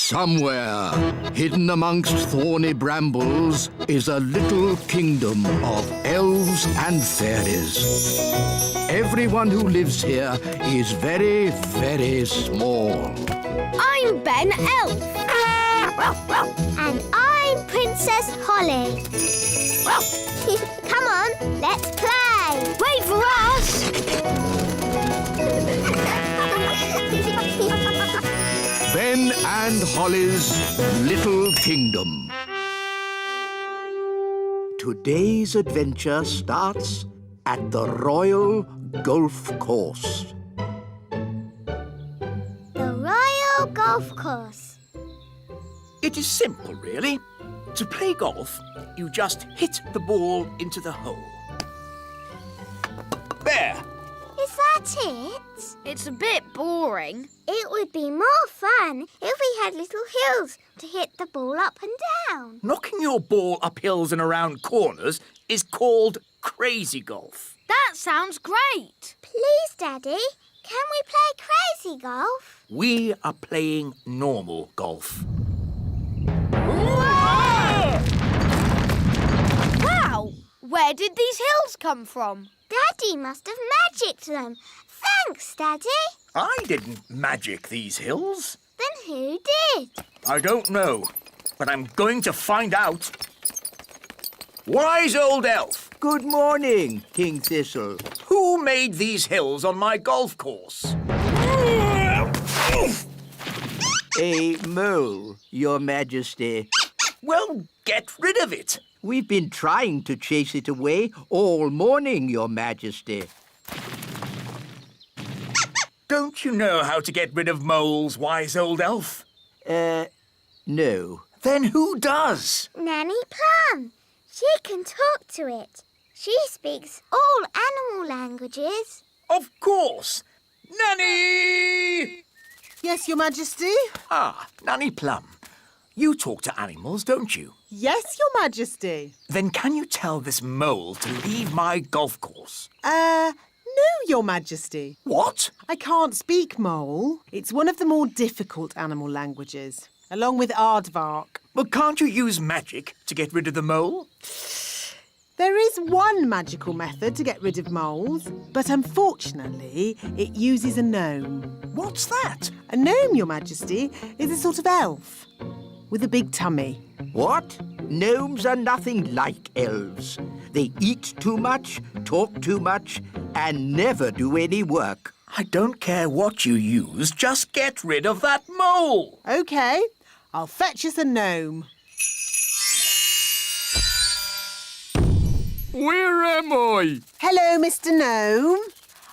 Somewhere, hidden amongst thorny brambles, is a little kingdom of elves and fairies. Everyone who lives here is very, very small. I'm Ben Elf. And I'm Princess Holly. Come on, let's play. Wait for us. Ben and Holly's Little Kingdom. Today's adventure starts at the Royal Golf Course. The Royal Golf Course. It is simple, really. To play golf, you just hit the ball into the hole. There! Is that it? It's a bit boring. It would be more fun if we had little hills to hit the ball up and down. Knocking your ball up hills and around corners is called crazy golf. That sounds great. Please, Daddy, can we play crazy golf? We are playing normal golf. Wow! Where did these hills come from? Daddy must have magicked them. Thanks, Daddy. I didn't magic these hills. Then who did? I don't know, but I'm going to find out. Wise old elf, Good morning, King Thistle. who made these hills on my golf course? A mole, Your Majesty. Well, get rid of it. We've been trying to chase it away all morning, Your Majesty. Don't you know how to get rid of moles, wise old elf? No. Then who does? Nanny Plum. She can talk to it. She speaks all animal languages. Of course. Nanny! Yes, Your Majesty? Ah, Nanny Plum. You talk to animals, don't you? Yes, Your Majesty. Then can you tell this mole to leave my golf course? No, Your Majesty. What? I can't speak mole. It's one of the more difficult animal languages, along with aardvark. Well, can't you use magic to get rid of the mole? There is one magical method to get rid of moles, but unfortunately, it uses a gnome. What's that? A gnome, Your Majesty, is a sort of elf with a big tummy. What? Gnomes are nothing like elves. They eat too much, talk too much, and never do any work. I don't care what you use, just get rid of that mole. OK, I'll fetch us a gnome. Where am I? Hello, Mr. Gnome.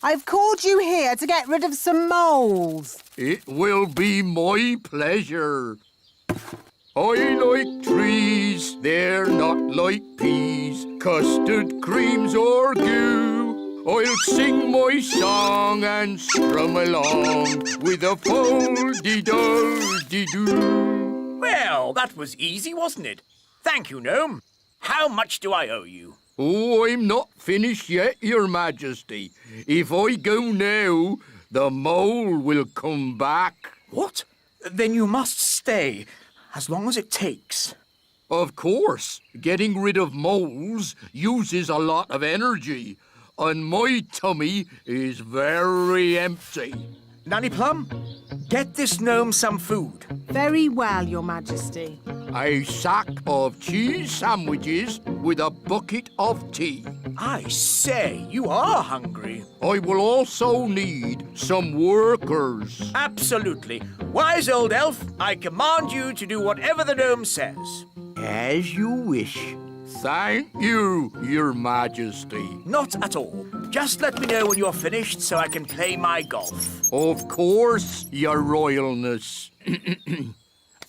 I've called you here to get rid of some moles. It will be my pleasure. I like trees, they're not like peas, custard creams or goo. I'll sing my song and strum along with a fol-de-dol-de-doo. Well, that was easy, wasn't it? Thank you, Gnome. How much do I owe you? Oh, I'm not finished yet, Your Majesty. If I go now, the mole will come back. What? Then you must stay, as long as it takes. Of course, getting rid of moles uses a lot of energy, and my tummy is very empty. Nanny Plum, get this gnome some food. Very well, Your Majesty. A sack of cheese sandwiches with a bucket of tea. I say, you are hungry. I will also need some workers. Absolutely. Wise old elf, I command you to do whatever the gnome says. As you wish. Thank you, Your Majesty. Not at all. Just let me know when you're finished so I can play my golf. Of course, Your Royalness.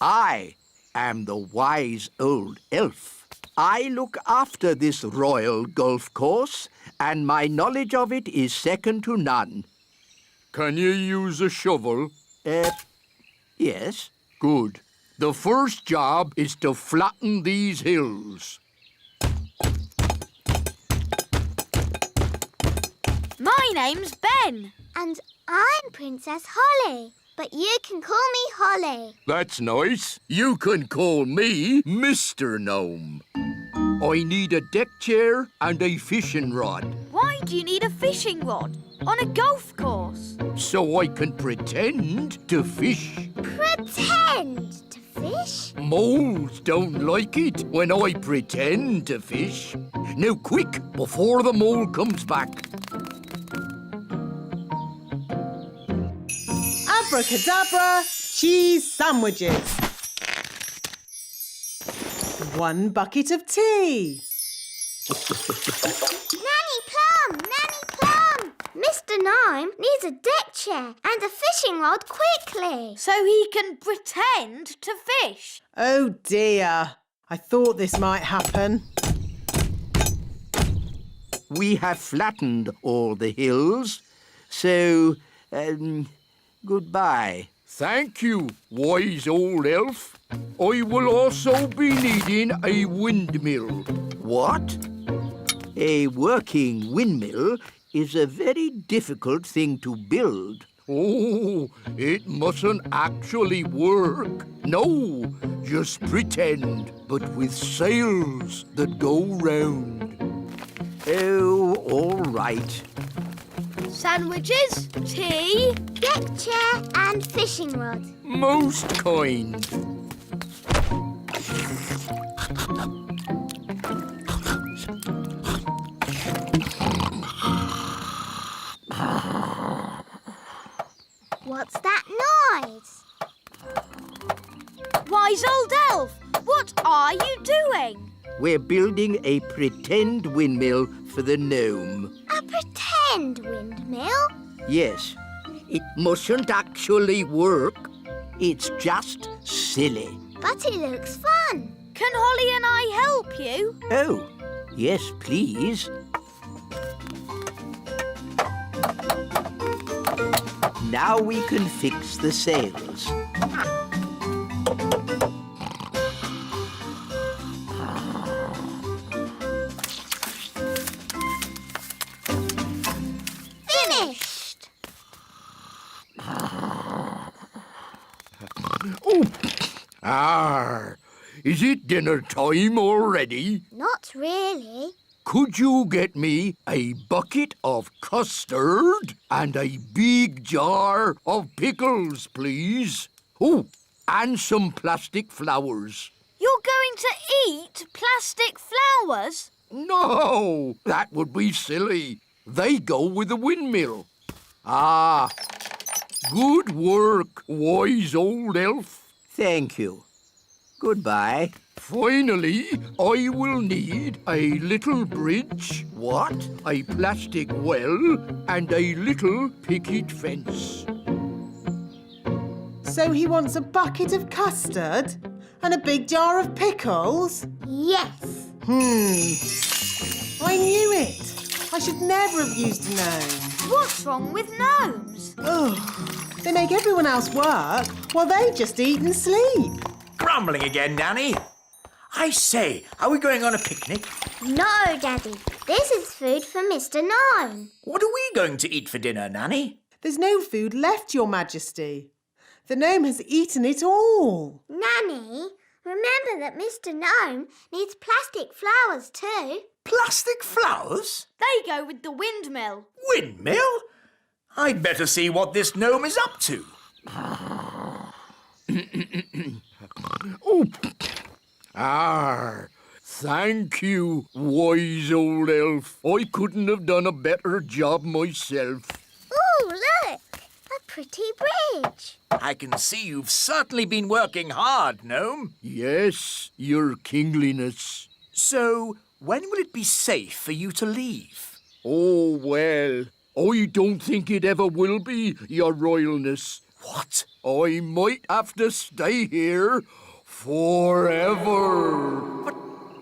I am the wise old elf. I look after this royal golf course, and my knowledge of it is second to none. Can you use a shovel? Yes. Good. The first job is to flatten these hills. My name's Ben. And I'm Princess Holly. but you can call me Holly. That's nice. You can call me Mr. Gnome. I need a deck chair and a fishing rod, Why do you need a fishing rod on a golf course? so I can pretend to fish. Pretend to fish? Moles don't like it when I pretend to fish. Now quick, before the mole comes back. Abracadabra, cheese sandwiches. 1 bucket of tea. Nanny Plum! Nanny Plum! Mr. Gnome needs a deck chair and a fishing rod quickly. So he can pretend to fish. Oh dear, I thought this might happen. We have flattened all the hills, so, goodbye. Thank you, wise old elf. I will also be needing a windmill. What? A working windmill is a very difficult thing to build. Oh, it mustn't actually work. No, just pretend, but with sails that go round. Oh, all right. Sandwiches, tea. Deck chair and fishing rod. Most kind. What's that noise? Wise old elf, what are you doing? We're building a pretend windmill for the gnome. A pretend windmill? Yes, it mustn't actually work. It's just silly. But it looks fun. Can Holly and I help you? Oh, yes, please. Now we can fix the sails. Finished. Oh, is it dinner time already? Not really. Could you get me a bucket of custard and a big jar of pickles, please? Oh, and some plastic flowers. You're going to eat plastic flowers? No, that would be silly. They go with the windmill. Ah, good work, wise old elf. Thank you. Goodbye. Finally, I will need a little bridge, what? A plastic well, and a little picket fence. So he wants a bucket of custard and a big jar of pickles? Yes. I knew it. I should never have used a gnome. What's wrong with gnomes? Ugh, they make everyone else work while they just eat and sleep. Grumbling again, Nanny. I say, are we going on a picnic? No, Daddy. This is food for Mr. Gnome. What are we going to eat for dinner, Nanny? There's no food left, Your Majesty. The gnome has eaten it all. Nanny, remember that Mr. Gnome needs plastic flowers too. Plastic flowers? They go with the windmill. Windmill? I'd better see what this gnome is up to. Oh, thank you, wise old elf. I couldn't have done a better job myself. Ooh, look! A pretty bridge. I can see you've certainly been working hard, gnome. Yes, your kingliness. So, when will it be safe for you to leave? Oh, well, I don't think it ever will be, your royalness. What? I might have to stay here forever. But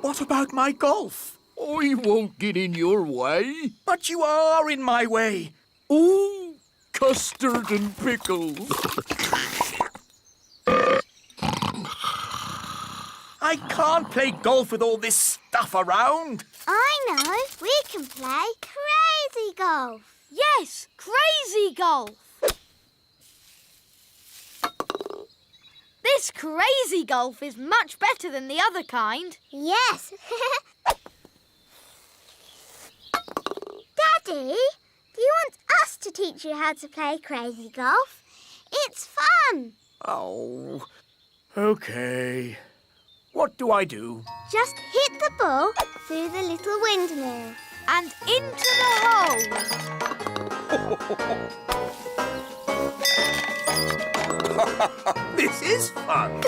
what about my golf? I won't get in your way. But you are in my way. Ooh, custard and pickles. I can't play golf with all this stuff around. I know. We can play crazy golf. Yes, crazy golf. This crazy golf is much better than the other kind. Yes. Daddy, do you want us to teach you how to play crazy golf? It's fun. Oh, OK. What do I do? Just hit the ball through the little windmill. And into the hole. This is fun.